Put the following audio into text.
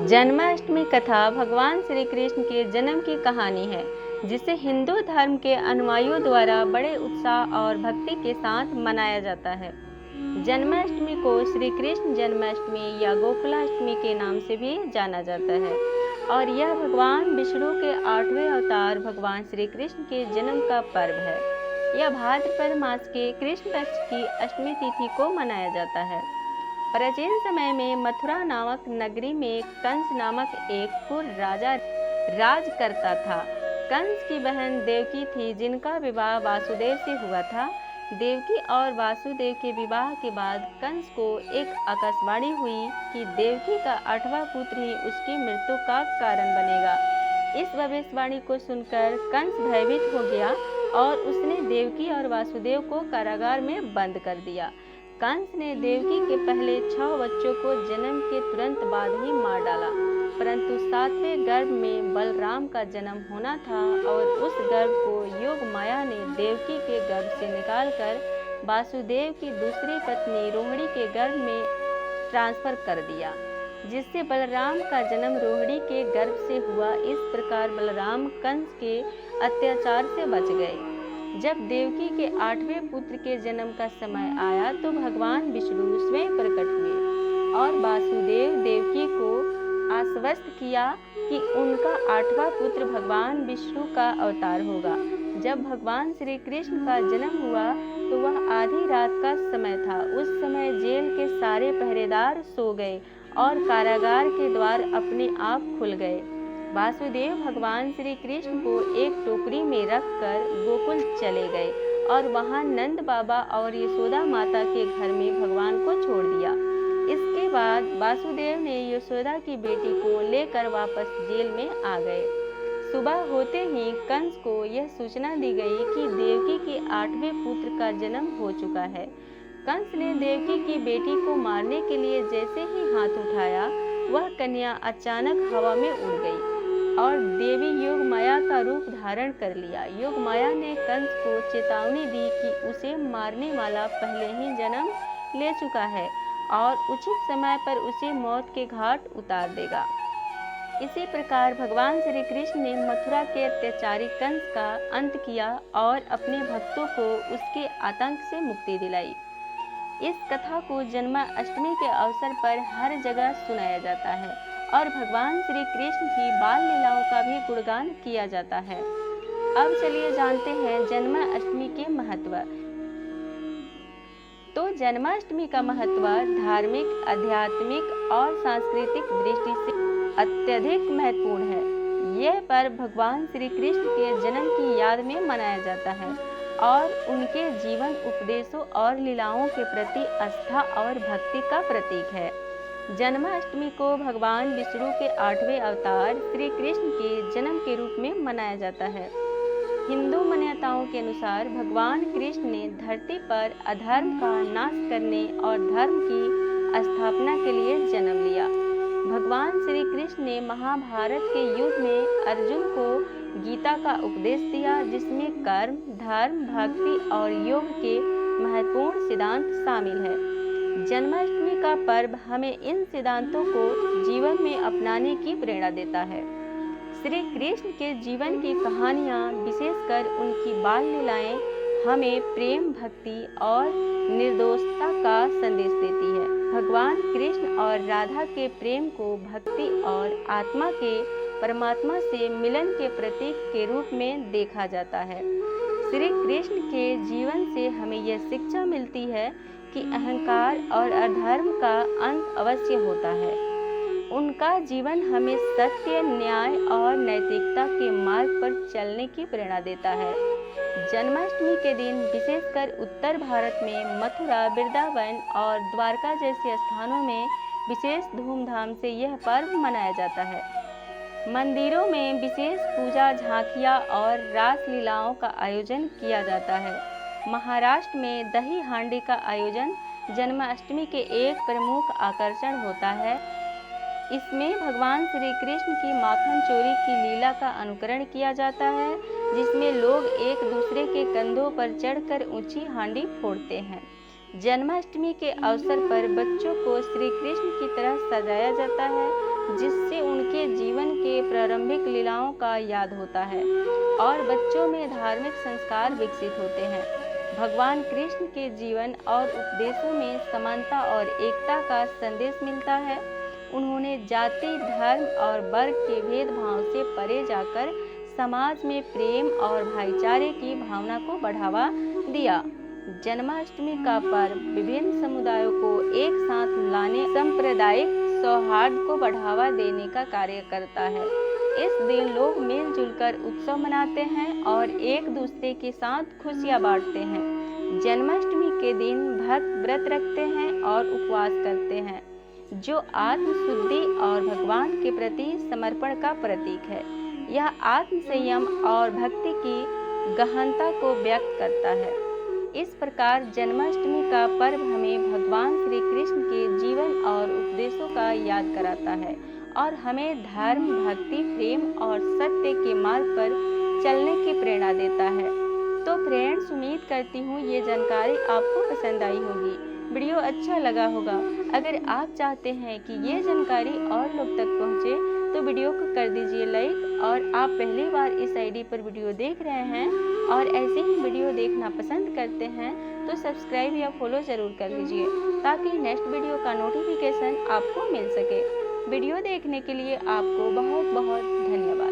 जन्माष्टमी कथा भगवान श्री कृष्ण के जन्म की कहानी है, जिसे हिंदू धर्म के अनुयायियों द्वारा बड़े उत्साह और भक्ति के साथ मनाया जाता है। जन्माष्टमी को श्री कृष्ण जन्माष्टमी या गोकुलाष्टमी के नाम से भी जाना जाता है और यह भगवान विष्णु के 8वें अवतार भगवान श्री कृष्ण के जन्म का पर्व है। यह भाद्रपद मास के कृष्ण पक्ष की अष्टमी तिथि को मनाया जाता है। प्राचीन समय में मथुरा नामक नगरी में कंस नामक एक क्रूर राजा राज करता था। कंस की बहन देवकी थी, जिनका विवाह वासुदेव से हुआ था। देवकी और वासुदेव के विवाह के बाद कंस को एक आकाशवाणी हुई कि देवकी का 8वां पुत्र ही उसकी मृत्यु का कारण बनेगा। इस भविष्यवाणी को सुनकर कंस भयभीत हो गया और उसने देवकी और वासुदेव को कारागार में बंद कर दिया। कंस ने देवकी के पहले 6 बच्चों को जन्म के तुरंत बाद ही मार डाला, परंतु 7वें गर्भ में बलराम का जन्म होना था और उस गर्भ को योग माया ने देवकी के गर्भ से निकालकर वासुदेव की दूसरी पत्नी रोहिणी के गर्भ में ट्रांसफर कर दिया, जिससे बलराम का जन्म रोहिणी के गर्भ से हुआ। इस प्रकार बलराम कंस के अत्याचार से बच गए। जब देवकी के 8वें पुत्र के जन्म का समय आया तो भगवान विष्णु स्वयं प्रकट हुए और वासुदेव देवकी को आश्वस्त किया कि उनका 8वां पुत्र भगवान विष्णु का अवतार होगा। जब भगवान श्री कृष्ण का जन्म हुआ तो वह आधी रात का समय था। उस समय जेल के सारे पहरेदार सो गए और कारागार के द्वार अपने आप खुल गए। वासुदेव भगवान श्री कृष्ण को एक टोकरी में रखकर गोकुल चले गए और वहां नंद बाबा और यशोदा माता के घर में भगवान को छोड़ दिया। इसके बाद वासुदेव ने यशोदा की बेटी को लेकर वापस जेल में आ गए। सुबह होते ही कंस को यह सूचना दी गई कि देवकी के 8वें पुत्र का जन्म हो चुका है। कंस ने देवकी की बेटी को मारने के लिए जैसे ही हाथ उठाया, वह कन्या अचानक हवा में उड़ गई और देवी योग माया का रूप धारण कर लिया। योग माया ने कंस को चेतावनी दी कि उसे मारने वाला पहले ही जन्म ले चुका है और उचित समय पर उसे मौत के घाट उतार देगा। इसी प्रकार भगवान श्री कृष्ण ने मथुरा के अत्याचारी कंस का अंत किया और अपने भक्तों को उसके आतंक से मुक्ति दिलाई। इस कथा को जन्माष्टमी के अवसर पर हर जगह सुनाया जाता है और भगवान श्री कृष्ण की बाल लीलाओं का भी गुणगान किया जाता है। अब चलिए जानते हैं जन्माष्टमी के महत्व। तो जन्माष्टमी का महत्व धार्मिक, आध्यात्मिक और सांस्कृतिक दृष्टि से अत्यधिक महत्वपूर्ण है। यह पर्व भगवान श्री कृष्ण के जन्म की याद में मनाया जाता है और उनके जीवन, उपदेशों और लीलाओं के प्रति आस्था और भक्ति का प्रतीक है। जन्माष्टमी को भगवान विष्णु के 8वें अवतार श्री कृष्ण के जन्म के रूप में मनाया जाता है। हिंदू मान्यताओं के अनुसार भगवान कृष्ण ने धरती पर अधर्म का नाश करने और धर्म की स्थापना के लिए जन्म लिया। भगवान श्री कृष्ण ने महाभारत के युद्ध में अर्जुन को गीता का उपदेश दिया, जिसमें कर्म, धर्म, भक्ति और योग के महत्वपूर्ण सिद्धांत शामिल है। जन्माष्टमी का पर्व हमें इन सिद्धांतों को जीवन में अपनाने की प्रेरणा देता है। श्री कृष्ण के जीवन की कहानियाँ, विशेषकर उनकी बाल लीलाएं, हमें प्रेम, भक्ति और निर्दोषता का संदेश देती है। भगवान कृष्ण और राधा के प्रेम को भक्ति और आत्मा के परमात्मा से मिलन के प्रतीक के रूप में देखा जाता है। श्री कृष्ण के जीवन से हमें यह शिक्षा मिलती है कि अहंकार और अधर्म का अंत अवश्य होता है। उनका जीवन हमें सत्य, न्याय और नैतिकता के मार्ग पर चलने की प्रेरणा देता है। जन्माष्टमी के दिन विशेषकर उत्तर भारत में मथुरा, वृंदावन और द्वारका जैसे स्थानों में विशेष धूमधाम से यह पर्व मनाया जाता है। मंदिरों में विशेष पूजा, झांकियाँ और रास लीलाओं का आयोजन किया जाता है। महाराष्ट्र में दही हांडी का आयोजन जन्माष्टमी के एक प्रमुख आकर्षण होता है। इसमें भगवान श्री कृष्ण की माखन चोरी की लीला का अनुकरण किया जाता है, जिसमें लोग एक दूसरे के कंधों पर चढ़कर ऊंची हांडी फोड़ते हैं। जन्माष्टमी के अवसर पर बच्चों को श्री कृष्ण की तरह सजाया जाता है, जिससे के जीवन के प्रारंभिक लीलाओं का याद होता है और बच्चों में धार्मिक संस्कार विकसित होते हैं। भगवान कृष्ण के जीवन और उपदेशों में समानता और एकता का संदेश मिलता है। उन्होंने जाति, धर्म और वर्ग के भेदभाव से परे जाकर समाज में प्रेम और भाईचारे की भावना को बढ़ावा दिया। जन्माष्टमी का पर्व विभिन्न समुदायों को एक साथ लाने, सांप्रदायिक सौहार्द को बढ़ावा देने का कार्य करता है। इस दिन लोग मिलजुल कर उत्सव मनाते हैं और एक दूसरे के साथ खुशियां बांटते हैं। जन्माष्टमी के दिन भक्त व्रत रखते हैं और उपवास करते हैं, जो आत्म शुद्धि और भगवान के प्रति समर्पण का प्रतीक है। यह आत्म संयम और भक्ति की गहनता को व्यक्त करता है। इस प्रकार जन्माष्टमी का पर्व हमें भगवान श्री कृष्ण के जीवन और उपदेशों का याद कराता है और हमें धर्म, भक्ति, प्रेम और सत्य के मार्ग पर चलने की प्रेरणा देता है। तो फ्रेंड्स, उम्मीद करती हूँ ये जानकारी आपको पसंद आई होगी, वीडियो अच्छा लगा होगा। अगर आप चाहते हैं कि ये जानकारी और लोग तक पहुँचे तो वीडियो को कर दीजिए लाइक, और आप पहली बार इस आईडी पर वीडियो देख रहे हैं और ऐसे ही वीडियो देखना पसंद करते हैं तो सब्सक्राइब या फॉलो ज़रूर कर लीजिए, ताकि नेक्स्ट वीडियो का नोटिफिकेशन आपको मिल सके। वीडियो देखने के लिए आपको बहुत बहुत धन्यवाद।